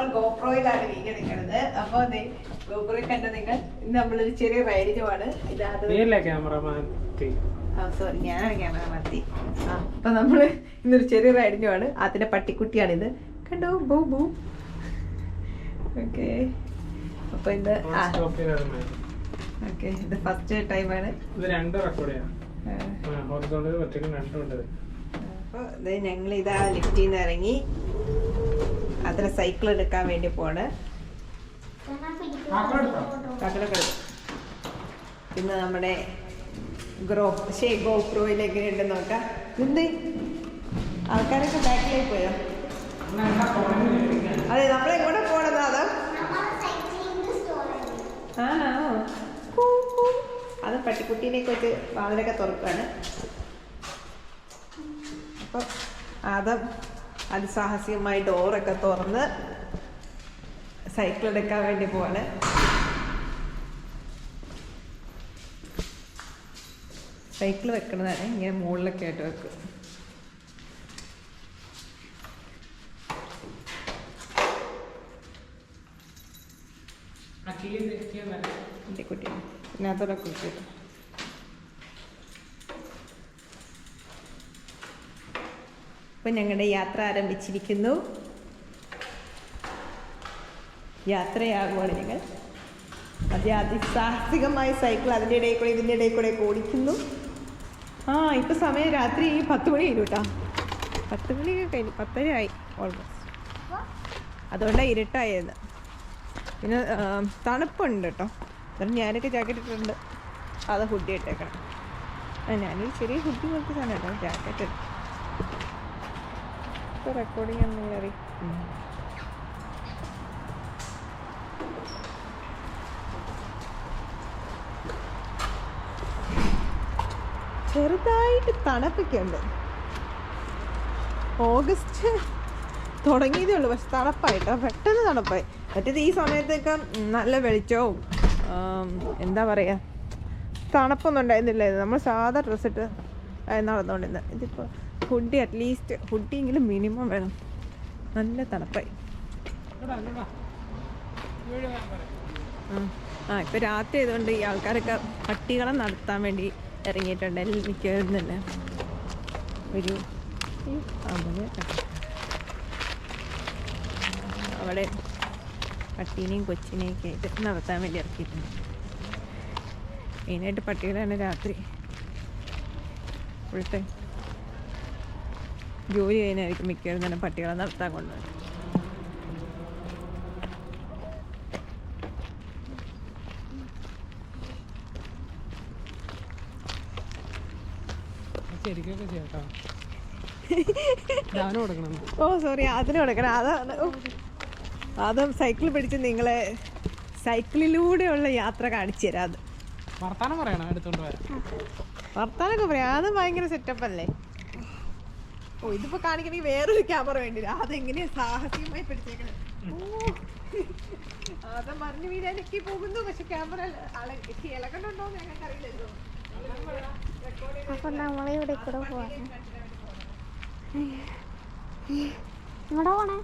നമ്മൾ ഗോപ്രോയിലാണ് വീഡിയോ എടുക്കുന്നത്. അപ്പൊ ഗോപ്രോയിൽ കണ്ട നിങ്ങൾ ഇന്ന് നമ്മളൊരു ചെറിയ റൈഡിനുമാണ്. സോറി, ഞാനാണ് ക്യാമറ മാറ്റി. അപ്പൊ നമ്മള് ഇന്നൊരു ചെറിയ റൈഡിനുമാണ്. അതിന്റെ പട്ടിക്കുട്ടിയാണിത്, കണ്ടോ, ബൂ ബൂ. ഓക്കെ, അപ്പൊ ഇത് ഓക്കെ, ഇത് ഫസ്റ്റ് ടൈമാണ്. അപ്പൊ ഞങ്ങൾ ഇതാ ലിഫ്റ്റിൽ നിന്ന് ഇറങ്ങി അതിന് സൈക്കിൾ എടുക്കാൻ വേണ്ടി പോണ്. പിന്നെ നമ്മുടെ ഗോപ്രോയിലേക്ക് ഉണ്ട് നോക്കാം. എന്ത് ആൾക്കാരൊക്കെ ബാക്കിലേക്ക് പോയോ? അതെ, നമ്മളെങ്ങോട്ട് പോണതാ? അതാ ആണോ? അത് പട്ടിക്കുട്ടീനെ വെച്ച് വാതിലൊക്കെ തുറക്കാണ്. അപ്പം അതിസാഹസികമായി ഡോറൊക്കെ തുറന്ന് സൈക്കിൾ എടുക്കാൻ വേണ്ടി പോവാണ്. സൈക്കിൾ വെക്കണതാണ് ഇങ്ങനെ മുകളിലൊക്കെ ആയിട്ട് വെക്കും. കുട്ടി ഇതിനകത്തോടെ കുട്ടി ഇപ്പൊ ഞങ്ങളുടെ യാത്ര ആരംഭിച്ചിരിക്കുന്നു. യാത്രയാകുവാണ് ഞങ്ങൾ. അതിസാഹസികമായ സൈക്കിൾ അതിൻ്റെ ഇടയിൽ കൂടെ ഇതിൻ്റെ ഇടയിൽ കൂടെ ഓടിക്കുന്നു. ഇപ്പൊ സമയം രാത്രി 10 മണി കഴിഞ്ഞു കേട്ടോ. 10 മണിയൊക്കെ കഴിഞ്ഞു, 10:30 ആയി ഓൾമോസ്റ്റ്. അതുകൊണ്ടാണ് ഇരുട്ടായത്. പിന്നെ തണുപ്പുണ്ട് കേട്ടോ. അതുകൊണ്ട് ഞാനൊക്കെ ജാക്കറ്റ് ഇട്ടിട്ടുണ്ട്. അത് ഹുഡി ഇട്ടേക്കണം. ഞാനൊരു ചെറിയ ഹുഡി പോലത്തെ സാധനം കേട്ടോ, ജാക്കറ്റ് ഇട്ടു. ഇപ്പോൾ റെക്കോർഡിങ് ഒന്നും കയറി. ചെറുതായിട്ട് തണുപ്പൊക്കെ ഉണ്ട്. ഓഗസ്റ്റ് തുടങ്ങിയതേ ഉള്ളൂ, പക്ഷെ തണുപ്പായിട്ടോ, പെട്ടെന്ന് തണുപ്പായി. മറ്റേത് ഈ സമയത്തൊക്കെ നല്ല വെളിച്ചവും എന്താ പറയുക, തണുപ്പൊന്നും ഉണ്ടായിരുന്നില്ലായിരുന്നു. നമ്മൾ സാധാ ഡ്രസ്സിട്ട് നടന്നുകൊണ്ടിരുന്നത്. ഇതിപ്പോൾ ഹുഡി, അറ്റ്ലീസ്റ്റ് ഹുഡിയെങ്കിലും മിനിമം വേണം. നല്ല തണുപ്പായി. ഇപ്പം രാത്രി ആയതുകൊണ്ട് ഈ ആൾക്കാരൊക്കെ പട്ടികളെ നടത്താൻ വേണ്ടി ഇറങ്ങിയിട്ടുണ്ട്. മിക്കവരും തന്നെ ഒരു അവിടെ പട്ടീനെയും കൊച്ചിനെയൊക്കെ ആയിട്ട് നടത്താൻ വേണ്ടി ഇറക്കിയിട്ടുണ്ട്. മെയിനായിട്ട് പട്ടികളാണ് രാത്രി ഫുൾ ടൈം ജോലി കഴിഞ്ഞായിരിക്കും മിക്കവരും തന്നെ പട്ടികളെ നടത്താൻ കൊണ്ടുപോകുന്നത്. സോറി, അതിന് കൊടുക്കണം. അതാണ് അതും സൈക്കിൾ പിടിച്ച് നിങ്ങളെ സൈക്കിളിലൂടെയുള്ള യാത്ര കാണിച്ചു തരാം. അത് വർത്താനൊക്കെ പറയാം. അത് ഭയങ്കര സെറ്റപ്പ് അല്ലേ? ഇതിപ്പോ കാണിക്കണമെങ്കിൽ വേറൊരു ക്യാമറ വേണ്ടില്ല. അതെങ്ങനെയാ സാഹസികമായി പിടിച്ചേക്കണേ. അത് മറിഞ്ഞു വീഴാനൊക്കെ പോകുന്നു. പക്ഷെ ക്യാമറ ഇളകണ്ടോ ഞങ്ങൾക്ക് അറിയില്ലല്ലോ. അപ്പൊ നമ്മളിവിടെ കൂടെ പോവാണ്. ഇവിടെ പോണേ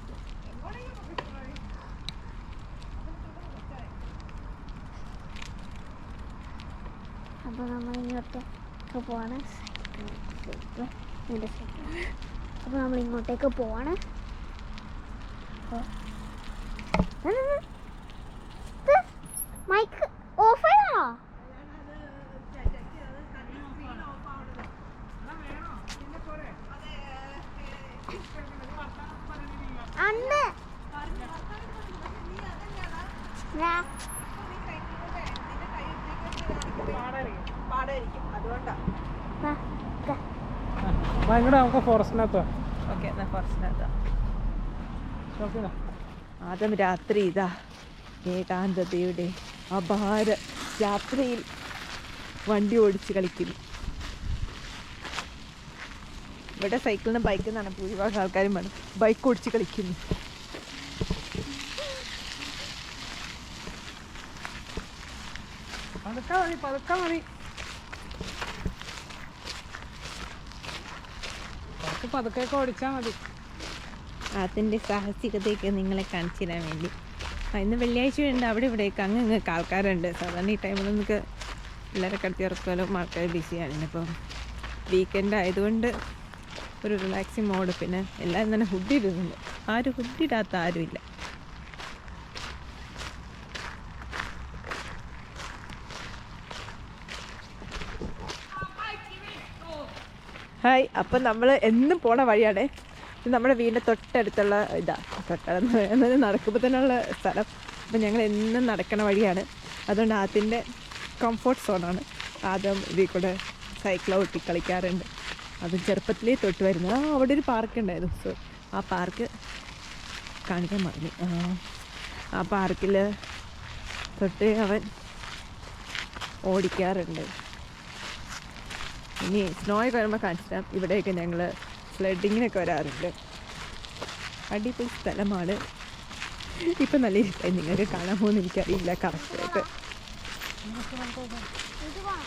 അപ്പൊ നമ്മൾ ഇങ്ങോട്ടേക്ക് പോവാണ്. അപ്പൊ നമ്മൾ ഇങ്ങോട്ടേക്ക് പോവാണ്. മൈക്ക് ഓഫ് ആണോ? അന്ന് ആദ്യം രാത്രി ഇതാ ഏകാന്തതയുടെ അപാര രാത്രിയിൽ വണ്ടി ഓടിച്ച് കളിക്കുന്നു. ഇവിടെ സൈക്കിളിനും ബൈക്കിൽ നിന്നാണ് ഭൂരിഭാഗം ആൾക്കാരും വേണം ബൈക്ക് ഓടിച്ച് കളിക്കുന്നു. പതുക്കെ ഓടിച്ചാൽ മതി. അതിൻ്റെ സാഹസികതയൊക്കെ നിങ്ങളെ കാണിച്ചു തരാൻ വേണ്ടി. ഇന്ന് വെള്ളിയാഴ്ച ഉണ്ട്, അവിടെ ഇവിടെയൊക്കെ അങ്ങനെയൊക്കെ ആൾക്കാരുണ്ട്. സാധാരണ ഈ ടൈമിൽ നമുക്ക് പിള്ളേരെ കടത്തി ഇറക്കാനും ആൾക്കാർ ബിസിയാണ്. ഇന്നിപ്പം വീക്കെൻഡ് ആയതുകൊണ്ട് ഒരു റിലാക്സിങ് മോഡ്. പിന്നെ എല്ലാവരും തന്നെ ഹുഡ് ഇടുന്നുണ്ട്, ആരും ഹുഡ് ഇടാത്ത ആരുമില്ല. ഹായ്, അപ്പം നമ്മൾ എന്നും പോണ വഴിയാണ്. ഇത് നമ്മുടെ വീടിൻ്റെ തൊട്ടടുത്തുള്ള തൊട്ടടുത്ത് പറയുന്നത് നടക്കുമ്പോൾ തന്നെയുള്ള സ്ഥലം. അപ്പം ഞങ്ങൾ എന്നും നടക്കണ വഴിയാണ്. അതുകൊണ്ട് അതിൻ്റെ കംഫോർട്ട് സോണാണ്. ആദ്യം ഇതിൽ കൂടെ സൈക്കിൾ ഓട്ടി കളിക്കാറുണ്ട്. അതും ചെറുപ്പത്തിലേ തൊട്ട് വരുന്നത്. അവിടെ ഒരു പാർക്ക് ഉണ്ടായിരുന്നു. സോ ആ പാർക്ക് കാണിക്കാൻ മറന്നു. ആ പാർക്കിൽ തൊട്ട് അവൻ ഓടിക്കാറുണ്ട്. ഇനി സ്നോയൊക്കെ വരുമ്പോൾ കാണിച്ചു തരാം. ഇവിടെയൊക്കെ ഞങ്ങൾ സ്ലെഡിങ്ങിനൊക്കെ വരാറുണ്ട്. അടിപൊളി സ്ഥലമാണ്. ഇപ്പം നല്ല ഇഷ്ടമായി. നിങ്ങൾക്ക് കാണാൻ പോകുന്ന എനിക്കറിയില്ല കറക്റ്റായിട്ട്.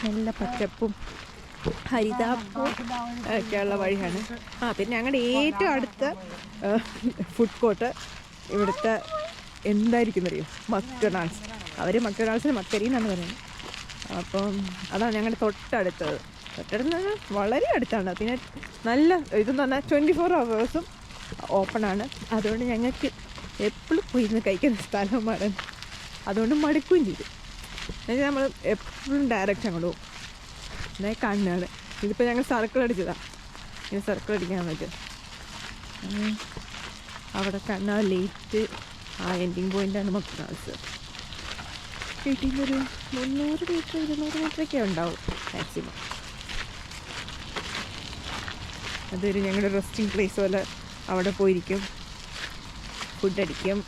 നല്ല പച്ചപ്പും ഹരിതാപ്പും ഒക്കെയുള്ള വഴിയാണ്. പിന്നെ ഞങ്ങളുടെ ഏറ്റവും അടുത്ത ഫുഡ് കോർട്ട് ഇവിടുത്തെ എന്തായിരിക്കും അറിയോ, മക്ഡൊണാൾഡ്സ്. അവർ മക്ഡൊണാൾഡ്സിന് മക്കരി എന്നാണ് പറയുന്നത്. അപ്പം അതാണ് ഞങ്ങളുടെ തൊട്ടടുത്തത്. തൊട്ടടുത്ത് വളരെ അടുത്താണ്. പിന്നെ നല്ല ഇതെന്ന് പറഞ്ഞാൽ 24 hours ഓപ്പണാണ്. അതുകൊണ്ട് ഞങ്ങൾക്ക് എപ്പോഴും പോയി ഇരുന്ന് കഴിക്കുന്ന സ്ഥലമാണ്. അതുകൊണ്ട് മടുക്കുകയും ചെയ്തു. എന്നുവെച്ചാൽ നമ്മൾ എപ്പോഴും ഡയറക്റ്റ് അങ്ങോട്ട് പോകും. എന്നാൽ കാണുന്നതാണ്. ഇതിപ്പോൾ ഞങ്ങൾ സർക്കിൾ അടിച്ചതാണ്. ഇങ്ങനെ സർക്കിൾ അടിക്കാൻ പറ്റും. അവിടെ കണ്ണാ ലേറ്റ് ആ എൻഡിങ് പോയിൻ്റാണ് മക്ഡൊണാൾഡ്സ്. വീട്ടിൽ നിന്നൊരു 300 മീറ്റർ 200 മീറ്ററൊക്കെ ഉണ്ടാവും മാക്സിമം. അതൊരു ഞങ്ങളുടെ റെസ്റ്റിംഗ് പ്ലേസ് പോലെ. അവിടെ പോയിരിക്കും, ഫുഡ് അടിക്കും.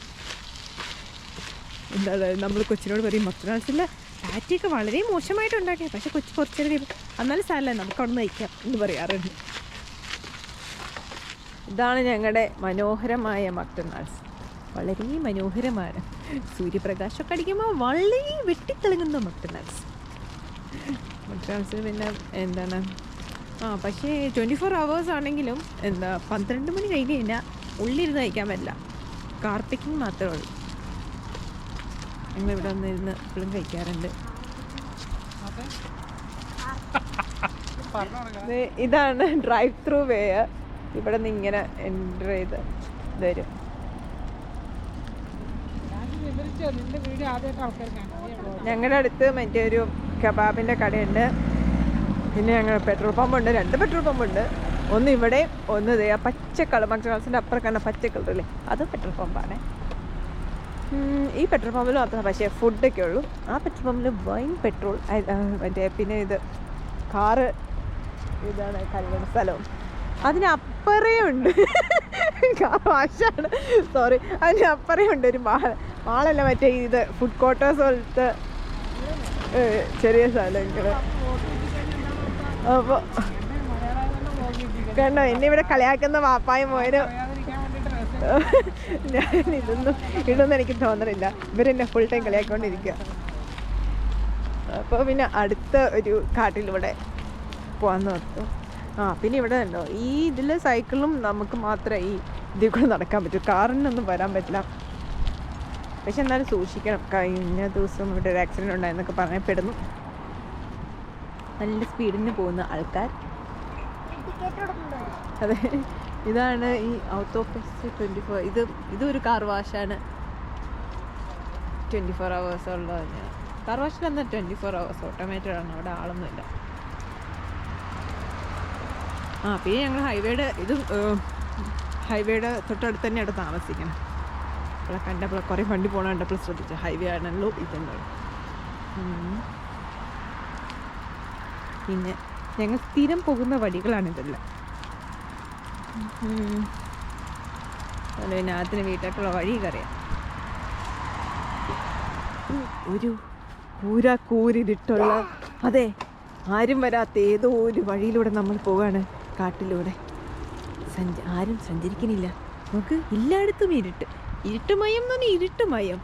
എന്താ നമ്മൾ കൊച്ചിനോട് പറയും മക്ഡൊണാൾഡ്സിൻ്റെ പാറ്റിയൊക്കെ വളരെ മോശമായിട്ട് ഉണ്ടാക്കിയത്, പക്ഷെ കൊച്ചു കുറച്ചേരം എന്നാലും സാരല്ല നമുക്ക് അവിടെ നിന്ന് കഴിക്കാം എന്ന് പറയാറുണ്ട്. ഇതാണ് ഞങ്ങളുടെ മനോഹരമായ മക്ഡൊണാൾഡ്സ്. വളരെ മനോഹരമാണ്. സൂര്യപ്രകാശമൊക്കെ അടിക്കുമ്പോൾ വളരെ വെട്ടിത്തിളങ്ങുന്ന മക്ഡൊണാൾഡ്സ്. പിന്നെ എന്താണ് പക്ഷേ 24 hours ആണെങ്കിലും 12 മണി കഴിഞ്ഞ് കഴിഞ്ഞാൽ ഉള്ളിരുന്ന് കഴിക്കാൻ പറ്റില്ല. കാർ പിക്കിങ് മാത്രമേ ഉള്ളൂ. ഞങ്ങളിവിടെ വന്നിരുന്ന് എപ്പോഴും കഴിക്കാറുണ്ട്. ഇതാണ് ഡ്രൈവ് ത്രൂ വേ. ഇവിടെ നിന്ന് ഇങ്ങനെ എൻ്റർ ചെയ്ത് വരും. ഞങ്ങളുടെ അടുത്ത് മറ്റേ ഒരു കബാബിൻ്റെ കടയുണ്ട്. പിന്നെ ഞങ്ങൾ പെട്രോൾ പമ്പുണ്ട്, 2 പെട്രോൾ പമ്പുണ്ട്. ഒന്ന് ഇവിടെ, ഒന്ന് ആ പച്ച കളർ മക്ഡൊണാൾഡ്സിൻ്റെ അപ്പുറം കാണുന്ന പച്ച കളറില്ലേ, അത് പെട്രോൾ പമ്പാണ്. ഈ പെട്രോൾ പമ്പിൽ മാത്രമേ പക്ഷേ ഫുഡൊക്കെ ഉള്ളൂ. ആ പെട്രോൾ പമ്പിൽ വൈൻ പെട്രോൾ മറ്റേ പിന്നെ ഇത് കാറ് ഇതാണ് കഴുകുന്ന സ്ഥലവും. അതിനപ്പുറേ ഉണ്ട് വാശാണ്, സോറി, അതിനപ്പുറേ ഉണ്ട് ഒരു മാളല്ല മറ്റേ ഇത് ഫുഡ് ക്വാർട്ടേഴ്സ് പോലത്തെ ചെറിയ സ്ഥലങ്ങൾ. അപ്പോൾ കണ്ടോ, എന്നെ ഇവിടെ കളിയാക്കുന്ന വാപ്പായും മോനും. ഞാൻ ഇതൊന്നും എനിക്ക് തോന്നണില്ല. ഇവരെന്നെ ഫുൾ ടൈം കളിയാക്കിക്കൊണ്ടിരിക്കുക. അപ്പോൾ പിന്നെ അടുത്ത ഒരു കാട്ടിലൂടെ പോകാൻ നിർത്തും. പിന്നെ ഇവിടെ ഉണ്ടോ ഈ ഇതിൽ സൈക്കിളും നമുക്ക് മാത്രമേ ഈ ഇതിൽ കൂടെ നടക്കാൻ പറ്റൂ. കാറിനൊന്നും വരാൻ പറ്റില്ല. പക്ഷെ എന്നാലും സൂക്ഷിക്കണം. കഴിഞ്ഞ ദിവസം ഇവിടെ ഒരു ആക്സിഡൻറ്റ് ഉണ്ടായെന്നൊക്കെ പറയപ്പെടുന്നു. നല്ല സ്പീഡിന് പോകുന്ന ആൾക്കാർ. അതെ, ഇതാണ് ഈ ഔട്ട് ഓഫ് 24. ഇതൊരു കാർ വാഷാണ്. 24 hours ഉള്ളത്. കാർ വാഷിൽ എന്നാൽ 24 hours ഓട്ടോമാറ്റഡ് ആണ്. അവിടെ ആളൊന്നുമില്ല. പിന്നെ ഞങ്ങൾ ഹൈവേയുടെ തൊട്ടടുത്ത് തന്നെ അവിടെ താമസിക്കണം. അപ്പോൾ കണ്ടപ്പോൾ കുറേ വണ്ടി പോകണം കണ്ടപ്പോൾ ശ്രദ്ധിച്ചു. ഹൈവേ ആണല്ലോ ഇതുണ്ടാവും. പിന്നെ ഞങ്ങൾ സ്ഥിരം പോകുന്ന വഴികളാണിതെല്ലാം. അതുകൊണ്ട് പിന്നെ അതിന് വീട്ടിലേക്കുള്ള വഴിയൊക്കെ അറിയാം. ഒരു കൂരിട്ടുള്ള, അതെ, ആരും വരാത്ത ഏതോ ഒരു വഴിയിലൂടെ നമ്മൾ പോവാണ്. കാട്ടിലൂടെ ആരും സഞ്ചരിക്കണില്ല. നമുക്ക് എല്ലായിടത്തും ഇരുട്ടുമയം എന്ന് പറഞ്ഞാൽ ഇരുട്ടുമയം,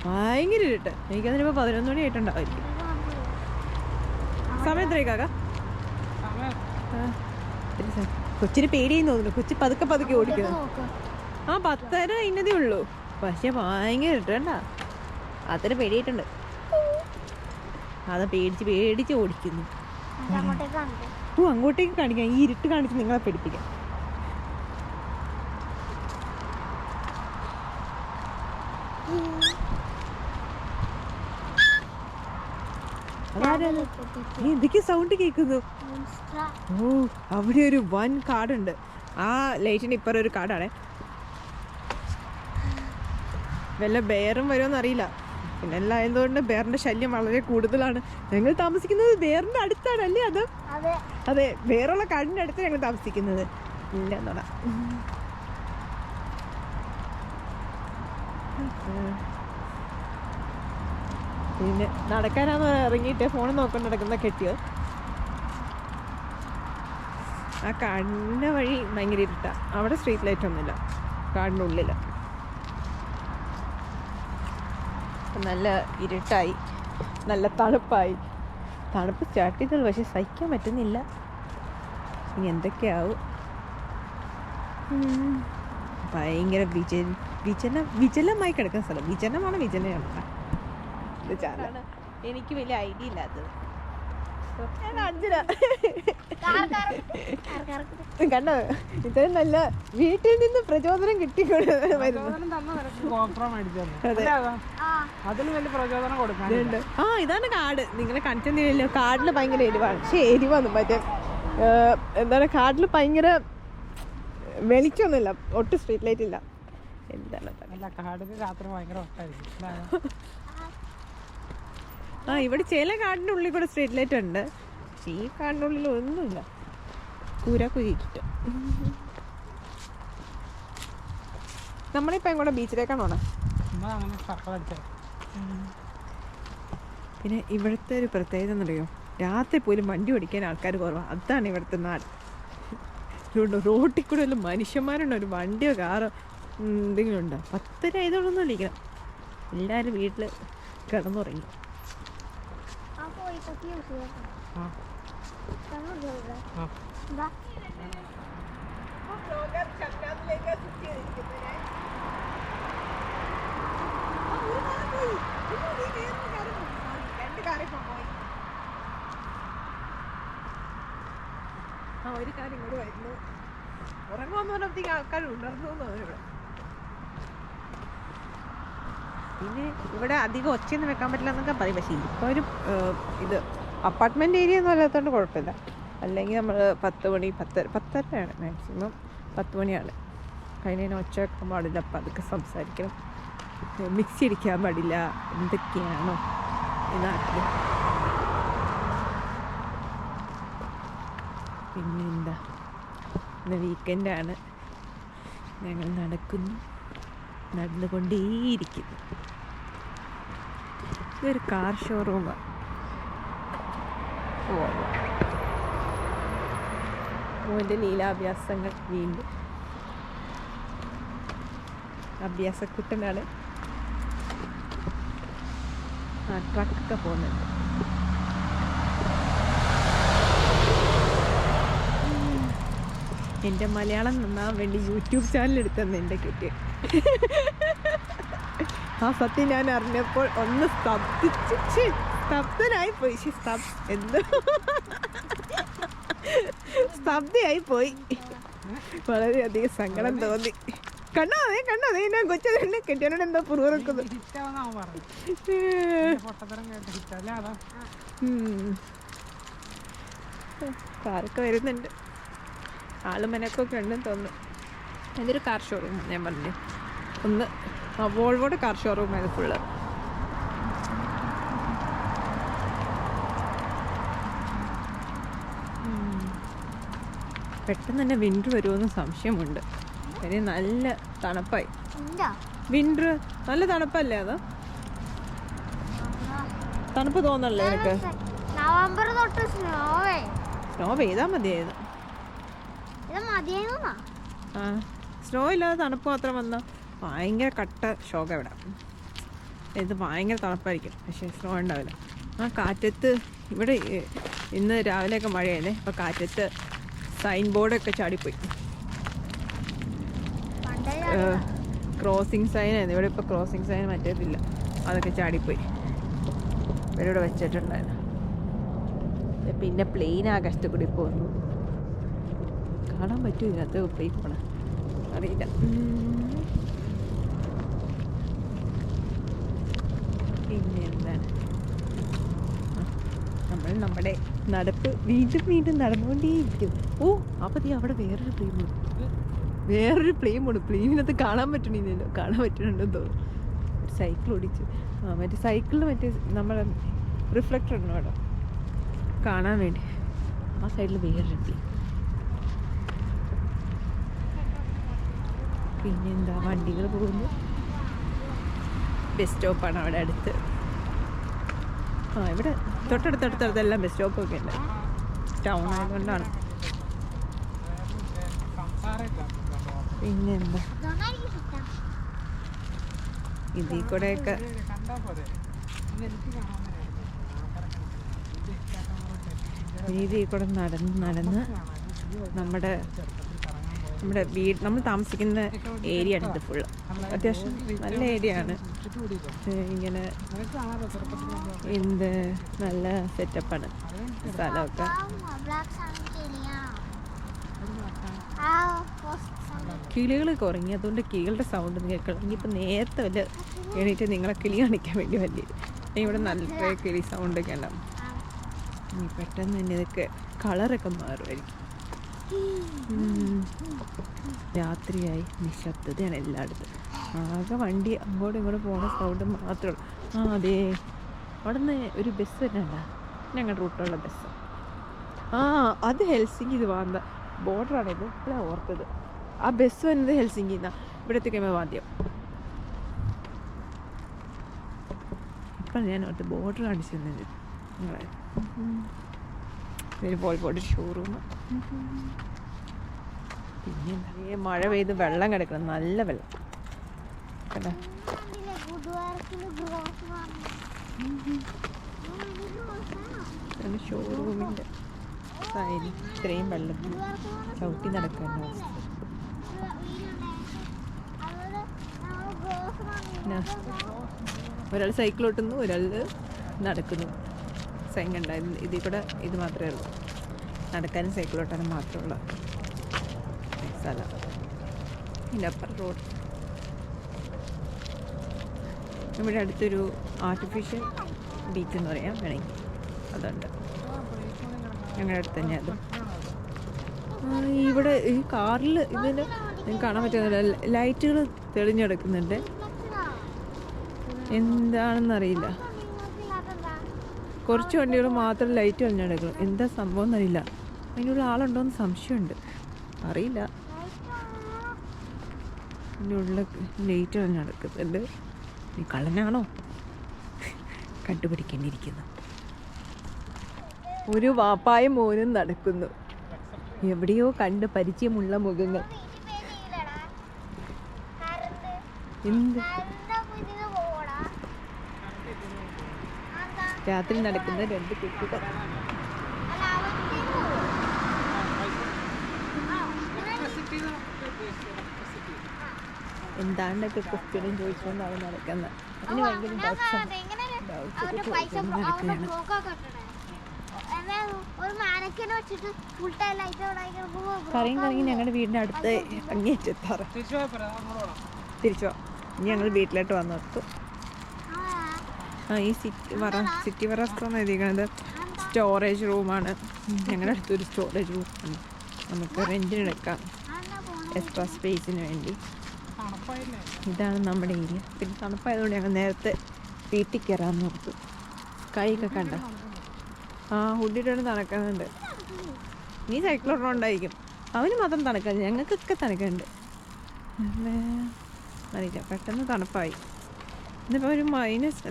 ഭയങ്കര ഇരുട്ട്. എനിക്കതിനിപ്പോൾ 11 മണി ആയിട്ടുണ്ടാവായിരിക്കും. സമയം എത്രയാക്കാക്ക? കൊച്ചിന് പേടിയെന്ന് തോന്നുന്നു. കൊച്ചി പതുക്കെ പതുക്കെ ഓടിക്കുന്നു. നോക്ക്. ആ 10:30 ഇന്നതേ ഉള്ളൂ. പക്ഷെ ഭയങ്കര ഇട്ടണ്ട, അത്ര പേടിയായിട്ടുണ്ട്. അത് പേടിച്ച് പേടിച്ച് ഓടിക്കുന്നു. നമുക്ക് അങ്ങോട്ടേക്ക് കാണിക്കാം. ഓ അങ്ങോട്ടേക്ക് കാണിക്കാം. ഈ ഇരുട്ട് കാണിച്ച് നിങ്ങളെ പേടിപ്പിക്കാം. നീ എന്തൊക്കെ സൗണ്ട് കേൾക്കുന്നു? ഓ അവിടെ ഒരു വൻ കാടുണ്ട്. ആ ലൈറ്റിന് ഇപ്പറ ഒരു കാടാണേ. വല്ല ബെയറും വരുമെന്ന് അറിയില്ല. പിന്നെ എല്ലാം ആയതുകൊണ്ട് ബെയറിന്റെ ശല്യം വളരെ കൂടുതലാണ്. ഞങ്ങൾ താമസിക്കുന്നത് ബെയറിന്റെ അടുത്താണ് അല്ലേ? അത് അതെ, ബെയറുള്ള കാടിന്റെ അടുത്ത് ഞങ്ങൾ താമസിക്കുന്നത്. ഇല്ല എന്നാ പിന്നെ നടക്കാനാന്ന് ഇറങ്ങിയിട്ട് ഫോൺ നോക്കാൻ നടക്കുന്ന കെട്ടിയോ. ആ കാടിൻ്റെ വഴി ഭയങ്കര ഇരുട്ടാ. അവിടെ സ്ട്രീറ്റ് ലൈറ്റ് ഒന്നുമില്ല കാടിനുള്ളിൽ. നല്ല ഇരുട്ടായി, നല്ല തണുപ്പായി. തണുപ്പ് സ്റ്റാർട്ട് ചെയ്തത് പക്ഷെ സഹിക്കാൻ പറ്റുന്നില്ല. ഇനി എന്തൊക്കെയാവും. ഭയങ്കര വിജനമായി കിടക്കുന്ന സ്ഥലം. വിജനമാണ് വിജനമാണ്. എനിക്ക് വലിയ ഐഡിയ ഇല്ലാത്തത്. കണ്ടോ, ഇത്രയും നല്ല വീട്ടിൽ നിന്ന് പ്രചോദനം കിട്ടിക്കൊണ്ട് ആ ഇതാണ് കാട്. നിങ്ങളെ കണ്ടിട്ടില്ലല്ലോ, കാടില് ഭയങ്കര എരിവാണ്. പക്ഷെ എരിവാന്ന് മറ്റേ എന്താണ്, കാട്ടിൽ ഭയങ്കര വെളിച്ചൊന്നുമില്ല, ഒട്ടും സ്ട്രീറ്റ് ലൈറ്റ് ഇല്ല. എന്താണ് ആ ഇവിടെ ചില കാടിൻ്റെ ഉള്ളിൽ കൂടെ സ്ട്രീറ്റ് ലൈറ്റ് ഉണ്ട്. പക്ഷെ ഈ കാടിൻ്റെ ഉള്ളിൽ ഒന്നുമില്ല. കുരിക്കിട്ട് നമ്മളിപ്പോൾ എങ്ങോട്ട് ബീച്ചിലേക്കാണോ? പിന്നെ ഇവിടുത്തെ ഒരു പ്രത്യേകത എന്നറിയോ, രാത്രി പോലും വണ്ടി ഓടിക്കാൻ ആൾക്കാർ കുറവാണ്. അതാണ് ഇവിടുത്തെ നാട്. റോട്ടിൽ കൂടെ വല്ല മനുഷ്യന്മാരുണ്ടോ? ഒരു വണ്ടിയോ കാറോ എന്തെങ്കിലും ഉണ്ടോ? 10 ആയതുകൊണ്ടൊന്നും ഇരിക്കണം. എല്ലാവരും വീട്ടിൽ കിടന്നുറങ്ങി. ഒരു കാര്യം ഇങ്ങോട്ട് വരുന്നു. ഉറങ്ങുമെന്ന് പറഞ്ഞപ്പോഴത്തേക്ക് ആൾക്കാർ ഉണർന്നു ഇവിടെ. പിന്നെ ഇവിടെ അധികം ഒച്ചയൊന്നും വെക്കാൻ പറ്റില്ല എന്നൊക്കെ പറയും. പക്ഷേ ഇപ്പോൾ ഒരു ഇത് അപ്പാർട്ട്മെൻറ്റ് ഏരിയ ഒന്നും അല്ലാത്തതുകൊണ്ട് കുഴപ്പമില്ല. അല്ലെങ്കിൽ നമ്മൾ 10 മണി 10:30 മാക്സിമം 10 മണിയാണ്. അതിനെ ഒച്ച വെക്കാൻ പാടില്ല. അപ്പം അതൊക്കെ സംസാരിക്കണം. മിക്സി അടിക്കാൻ പാടില്ല. എന്തൊക്കെയാണോ ഈ നാട്ടിൽ. പിന്നെ എന്താ, ഇന്ന് വീക്കെൻഡാണ്. ഞങ്ങൾ നടന്നുകൊണ്ടേയിരിക്കുന്നു. ഇതൊരു കാർ ഷോറൂമാണ്. മോൻ്റെ ലീലാഭ്യാസങ്ങൾ വീണ്ടും. അഭ്യാസക്കുട്ടനാണ്. ആ ട്രക്കൊക്കെ പോകുന്നുണ്ട്. എൻ്റെ മലയാളം നന്നാൻ വേണ്ടി യൂട്യൂബ് ചാനൽ എടുത്തെന്ന് എൻ്റെ കുട്ടി. ആ സത്യം ഞാൻ അറിഞ്ഞപ്പോൾ ഒന്ന് സ്തബ്ധനായി പോയി. സ്തബ്ധയായി പോയി. വളരെയധികം സങ്കടം തോന്നി. കണ്ണോ ഞാൻ കൊച്ചെ കെട്ടിയോട് എന്തോ പുറകുന്നു. കാറൊക്കെ വരുന്നുണ്ട്. ആളുമനക്കൊക്കെ ഉണ്ടെന്ന് തോന്നുന്നു. അതൊരു കാർ ഷോറൂമാണ് ഞാൻ പറഞ്ഞു. ഒന്ന് വോൾവോയുടെ കാർ ഷോറൂമാണ് ഫുള്ള്. പെട്ടെന്ന് തന്നെ വിൻ്റർ വരുമെന്ന് സംശയമുണ്ട്. കാര്യം നല്ല തണുപ്പായി. വിൻ്റർ നല്ല തണുപ്പല്ലേ? അത് തണുപ്പ് തോന്നല്ലേ എനിക്ക്? നവംബർ തൊട്ട് സ്നോ പെയ്താൽ മതിയായിരുന്നു. ആ സ്നോ ഇല്ലാതെ തണുപ്പ് മാത്രം വന്നാൽ ഭയങ്കര കട്ട ഷോക്ക് ഇവിടെ. ഇത് ഭയങ്കര തണുപ്പായിരിക്കും, പക്ഷേ സ്നോ ഉണ്ടാവില്ല. ആ കാറ്റത്ത് ഇവിടെ ഇന്ന് രാവിലെയൊക്കെ മഴയായിരുന്നേ. അപ്പോൾ കാറ്റത്ത് സൈൻ ബോർഡൊക്കെ ചാടിപ്പോയി. ക്രോസിങ് സൈൻ ആയിരുന്നു ഇവിടെ. ഇപ്പോൾ ക്രോസിങ് സൈൻ മറ്റേതില്ല, അതൊക്കെ ചാടിപ്പോയി. ഇവരിവിടെ വെച്ചിട്ടുണ്ടായിരുന്നു. പിന്നെ പ്ലെയിൻ ആകാശത്ത് കൂടി പോകുന്നു. കാണാൻ പറ്റുമോ ഇതിനകത്ത് പ്ലെയിൻ പോണ അറിയില്ല. പിന്നെ എന്താണ്, നമ്മൾ നമ്മുടെ നടപ്പ് വീണ്ടും വീണ്ടും നടന്നുകൊണ്ടേയിരിക്കുന്നു. ഓ അപ്പോൾ അവിടെ വേറൊരു പ്ലെയിൻ പോണു. പ്ലെയിനിനകത്ത് കാണാൻ പറ്റണില്ലല്ലോ. കാണാൻ പറ്റണുണ്ടെന്ന് തോന്നുന്നു. സൈക്കിൾ ഓടിച്ചു. മറ്റേ സൈക്കിളിൽ മറ്റേ നമ്മളെ റിഫ്ലക്ടർ ഉണ്ടോ അവിടെ കാണാൻ വേണ്ടി. ആ സൈഡിൽ വേറൊരു പ്ലെയിൻ. പിന്നെന്താ, വണ്ടികൾ പോകുന്നു. ബസ് സ്റ്റോപ്പാണ് അവിടെ അടുത്ത്. ഇവിടെ തൊട്ടടുത്തടുത്തെല്ലാം ബസ് സ്റ്റോപ്പൊക്കെ ഉണ്ട്. ടൗൺ ആയതുകൊണ്ടാണ്. പിന്നെന്താ, ഇതിൽ കൂടെയൊക്കെ രീതിയിൽ കൂടെ നടന്ന് നമ്മുടെ വീട്, നമ്മൾ താമസിക്കുന്ന ഏരിയ ആണ് ഇത് ഫുള്ള്. അത്യാവശ്യം നല്ല ഏരിയ ആണ്. ഇങ്ങനെ നല്ല സെറ്റപ്പാണ് സ്ഥലമൊക്കെ. കിളികളൊക്കെ ഉറങ്ങി, അതുകൊണ്ട് കിളികളുടെ സൗണ്ട് കേൾക്കണം. ഇനിയിപ്പോൾ നേരത്തെ വല്ല എണീറ്റ് നിങ്ങളെ കിളി കാണിക്കാൻ വേണ്ടി വലിയ ഇവിടെ നല്ല കിളി സൗണ്ടൊക്കെ ഉണ്ടാവും. ഇനി പെട്ടെന്ന് തന്നെ ഇതൊക്കെ കളറൊക്കെ മാറുമായിരിക്കും. രാത്രിയായി, നിശബ്ദതയാണ് എല്ലായിടത്തും. ആകെ വണ്ടി അങ്ങോട്ടും ഇങ്ങോട്ടും പോകുന്ന സൗണ്ട് മാത്രമേ ഉള്ളൂ. അതെ, അവിടെ നിന്ന് ഒരു ബസ് തന്നെ ഞങ്ങളുടെ റൂട്ടുള്ള ബസ്. അത് ഹെൽസിങ്കി. ഇത് വാന്ത ബോർഡറാണ്. ഇത് ഇപ്പോഴാണ് ഓർത്തത്. ആ ബസ് വരുന്നത് ഹെൽസിങ്കിന്നാണ്. ഇവിടെ എത്തിക്കുമ്പോൾ ആദ്യം ഇപ്പം ഞാൻ ഓർത്ത് ബോർഡർ കാണിച്ചു തന്നത് നിങ്ങളെ. ഒരു വോൾവോയുടെ ഷോറൂം. പിന്നെ മഴ പെയ്ത് വെള്ളം കിടക്കണം, നല്ല വെള്ളം കേട്ടോ. ഷോറൂമിൻ്റെ സൈഡിൽ ഇത്രയും വെള്ളം ചവിട്ടി നടക്കേണ്ട അവസ്ഥ. ഒരാൾ സൈക്കിൾ ഓട്ടുന്നു, ഒരാൾ നടക്കുന്നു. സൈൻ ഉണ്ടായിരുന്നു. ഇതിൽ കൂടെ ഇത് മാത്രമേ ഉള്ളൂ, നടക്കാനും സൈക്കിൾ ഓട്ടാനും മാത്രമുള്ള സ്ഥലം. ഇതിൻ്റെ അപ്പുറം റോഡ്. ഇവിടെ അടുത്തൊരു ആർട്ടിഫിഷ്യൽ ബീച്ച് എന്ന് പറയാം വേണമെങ്കിൽ, അതുണ്ട് ഞങ്ങളുടെ അടുത്ത് തന്നെ. അതും ഇവിടെ ഈ കാറിൽ ഇതിന് നിങ്ങൾക്ക് കാണാൻ പറ്റുന്നില്ല, ലൈറ്റുകൾ തെളിഞ്ഞെടുക്കുന്നുണ്ട്. എന്താണെന്നറിയില്ല, കുറച്ച് വണ്ടികൾ മാത്രം ലൈറ്റ് തെളിഞ്ഞെടുക്കണം. എന്താ സംഭവം എന്നറിയില്ല. അതിനുള്ള ആളുണ്ടോയെന്ന് സംശയമുണ്ട്, അറിയില്ല. അതിൻ്റെ ഉള്ളിൽ ലൈറ്റ് തെളിഞ്ഞെടുക്കുന്നുണ്ട്. ഈ കള്ളനാണോ കണ്ടുപിടിക്കേണ്ടിയിരിക്കുന്നു. ഒരു വാപ്പായും മോനും നടക്കുന്നു. എവിടെയോ കണ്ട് പരിചയമുള്ള മുഖങ്ങൾ. എന്ത് രാത്രി നടക്കുന്ന രണ്ട് കുട്ടികൾ. എന്താണ്ടൊക്കെ ക്വസ്റ്റ്യനും ചോദിച്ചുകൊണ്ടാണ് നടക്കുന്നത്. അതിന് ഭയങ്കര കറങ്ങി കറങ്ങി ഞങ്ങളുടെ വീടിൻ്റെ അടുത്ത് അങ്ങേറ്റെത്താറ്. തിരിച്ചു ഇനി ഞങ്ങൾ വീട്ടിലോട്ട് വന്നു നിർത്തും. ഈ സിറ്റി വറസ്ത എന്ന് എഴുതിയിരിക്കുന്നത് സ്റ്റോറേജ് റൂമാണ്. ഞങ്ങളുടെ അടുത്തൊരു സ്റ്റോറേജ് റൂം നമുക്ക് റെൻറ്റിനെടുക്കാം എക്സ്ട്രാ സ്പേസിന് വേണ്ടി. ഇതാണ് നമ്മുടെ ഏരിയ. പിന്നെ തണുപ്പായതുകൊണ്ട് ഞങ്ങൾ നേരത്തെ വീട്ടിൽ കയറാമെന്ന് ഓർത്തു. കൈയൊക്കെ കണ്ട ഹുഡിട്ടോണ്ട് തണുക്കുന്നുണ്ട്. നീ സൈക്കിൾ ഓടണോണ്ടായിരിക്കും, അവന് മാത്രം തണുക്കാൻ, ഞങ്ങൾക്കൊക്കെ തണുക്കുന്നുണ്ട്. അറിയില്ല, പെട്ടെന്ന് തണുപ്പായി. ഇന്നിപ്പോൾ ഒരു മൈനസ്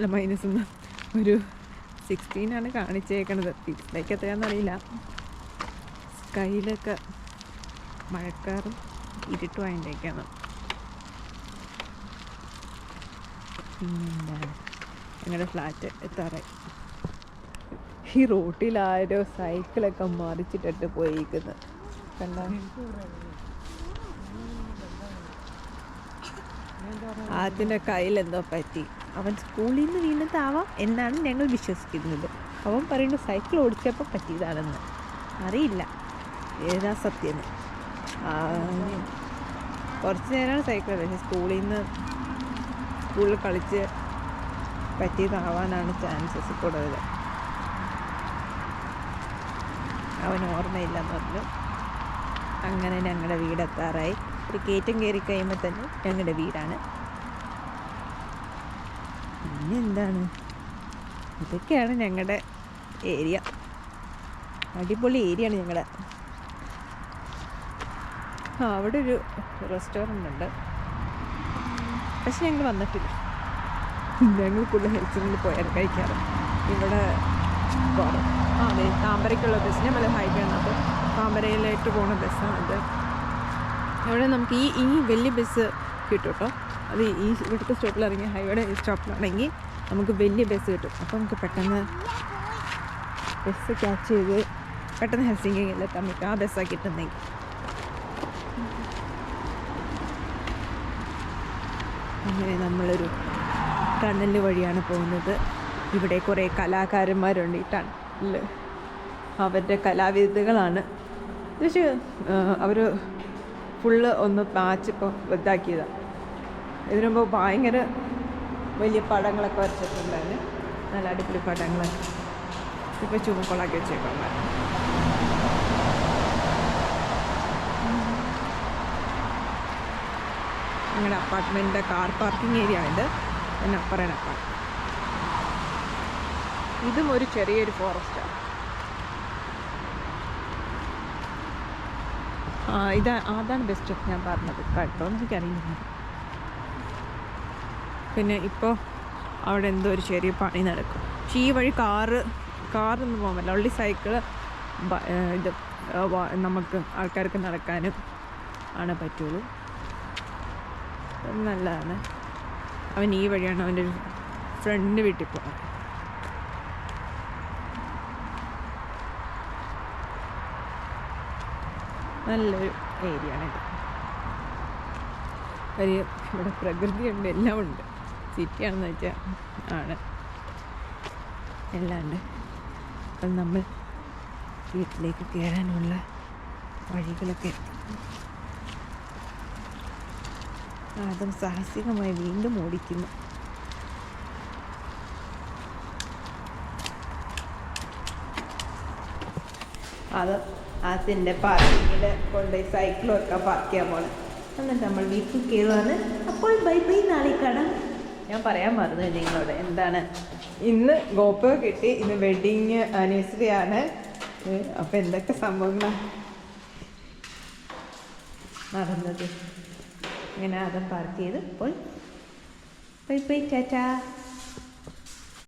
ഒരു 16 കാണിച്ചേക്കണത്. ഇതിലേക്ക് എത്രയാണെന്നറിയില്ല. സ്കൈയിലൊക്കെ മഴക്കാറും ഇരുട്ടും അതിൻ്റെയൊക്കെയാണ്. പിന്നെന്താണ്, ഞങ്ങളുടെ ഫ്ലാറ്റ് എത്താറായി. ഈ റോട്ടിലാരോ സൈക്കിളൊക്കെ മറിച്ചിട്ടിട്ട് പോയിരിക്കുന്നത് കണ്ട അതിൻ്റെ കയ്യിലെന്തോ പറ്റി. അവൻ സ്കൂളിൽ നിന്ന് വീണതാവാം എന്നാണ് ഞങ്ങൾ വിശ്വസിക്കുന്നത്. അവൻ പറയുന്നു സൈക്കിൾ ഓടിച്ചപ്പോൾ പറ്റിയതാണെന്ന്. അറിയില്ല ഏതാ സത്യം. കുറച്ച് നേരമാണ് സൈക്കിൾ പക്ഷേ സ്കൂളിൽ കളിച്ച് പറ്റിയതാവാനാണ് ചാൻസസ് കൂടുതൽ. അവൻ ഓർമ്മയില്ലെന്ന് പറഞ്ഞു. അങ്ങനെ ഞങ്ങളുടെ വീടെത്താറായി. ഒരു കയറ്റം കയറി കഴിയുമ്പോൾ തന്നെ ഞങ്ങളുടെ വീടാണ്. പിന്നെ എന്താണ്, ഇതൊക്കെയാണ് ഞങ്ങളുടെ ഏരിയ. അടിപൊളി ഏരിയയാണ് ഞങ്ങളുടെ. അവിടെ ഒരു റെസ്റ്റോറൻ്റ് ഉണ്ട്, പക്ഷെ ഞങ്ങൾ വന്നിട്ടില്ല. ഞങ്ങൾ കൂടുതൽ ഹെൽസിൽ പോയാൽ കഴിക്കാറ്. ഇവിടെ അതെ താമ്പരയ്ക്കുള്ള ബസ്, നമ്മൾ ഹൈവേ വന്നപ്പോൾ താമ്പരയിലേക്ക് പോകുന്ന ബസ്സാണത്. ഇവിടെ നമുക്ക് ഈ വലിയ ബസ് കിട്ടും കേട്ടോ. അത് ഇവിടുത്തെ സ്റ്റോപ്പിൽ ഇറങ്ങി ഹൈവേയുടെ സ്റ്റോപ്പിലാണെങ്കിൽ നമുക്ക് വലിയ ബസ് കിട്ടും. അപ്പോൾ നമുക്ക് പെട്ടെന്ന് ബസ് ക്യാച്ച് ചെയ്ത് പെട്ടെന്ന് ഹെൽസിങ്കിലെത്താൻ പറ്റും. ആ ബസ്സാണ് കിട്ടുന്നെങ്കിൽ. അങ്ങനെ നമ്മളൊരു ടണൽ വഴിയാണ് പോകുന്നത്. ഇവിടെ കുറേ കലാകാരന്മാരുണ്ട് ഈ ടണലിൽ. അവരുടെ കലാവിരുദ്ധകളാണ്. പക്ഷേ അവർ ഫുള്ള് ഒന്ന് പാച്ചിപ്പോൾ ഇതാക്കിയതാണ്. ഇതിനു മുമ്പ് ഭയങ്കര വലിയ പടങ്ങളൊക്കെ വരച്ചിട്ടുണ്ടായിരുന്നു, നല്ല അടിപൊളി പടങ്ങളൊക്കെ. ഇപ്പോൾ ചുമക്കൊളാക്കി വെച്ചേക്കാം. അങ്ങനെ അപ്പാർട്ട്മെൻറ്റിൻ്റെ കാർ പാർക്കിംഗ് ഏരിയ ഉണ്ട്. പിന്നെ അപ്പുറമാണ് അപ്പാർട്ട്മെൻറ്റ്. ഇതും ഒരു ചെറിയൊരു ഫോറസ്റ്റാണ്. അതാണ് ബെസ്റ്റ് ഞാൻ പറഞ്ഞത് കേട്ടോ, എനിക്കറിയില്ല. പിന്നെ ഇപ്പോൾ അവിടെ എന്തോ ഒരു ചെറിയ പണി നടക്കും. പക്ഷേ ഈ വഴി കാറൊന്നും പോകാൻ പറ്റില്ല. ഓൺലി സൈക്കിള് ഇത് നമുക്ക് ആൾക്കാർക്ക് നടക്കാനും ആണ് പറ്റുള്ളൂ. നല്ലതാണ്. അവൻ ഈ വഴിയാണ് അവൻ്റെ ഒരു ഫ്രണ്ട് വീട്ടിൽ പോകാൻ. നല്ലൊരു ഏരിയ ആണിത്. ഇവിടെ പ്രകൃതിയുണ്ട്, എല്ലാം ഉണ്ട്. സിറ്റിയാണെന്ന് വെച്ചാൽ ആണ്, എല്ലാം ഉണ്ട്. അപ്പം നമ്മൾ വീട്ടിലേക്ക് കയറാനുള്ള വഴികളൊക്കെ എത്തി. അതും സാഹസികമായി വീണ്ടും ഓടിക്കുന്നു. അത് അതിൻ്റെ പാർക്കിങ്ങിൽ കൊണ്ടുപോയി സൈക്കിളൊക്കെ പാർക്ക് ചെയ്യാൻ പോകണം. എന്നിട്ട് നമ്മൾ വീട്ടിൽ കയറുകയാണ്. അപ്പോൾ ബൈ ബൈ, നാളെ കാണാം. ഞാൻ പറയാൻ മറന്നു നിങ്ങളോട് എന്താണ്, ഇന്ന് ഗോപ കിട്ടി. ഇന്ന് വെഡിങ് ആനിവേഴ്സറി ആണ്. അപ്പം എന്തൊക്കെ സംഭവങ്ങളാണ് നടന്നത്. ഇങ്ങനെ അതും പാർക്ക് ചെയ്ത് അപ്പോൾ ബൈ ബൈ, ടാറ്റാ.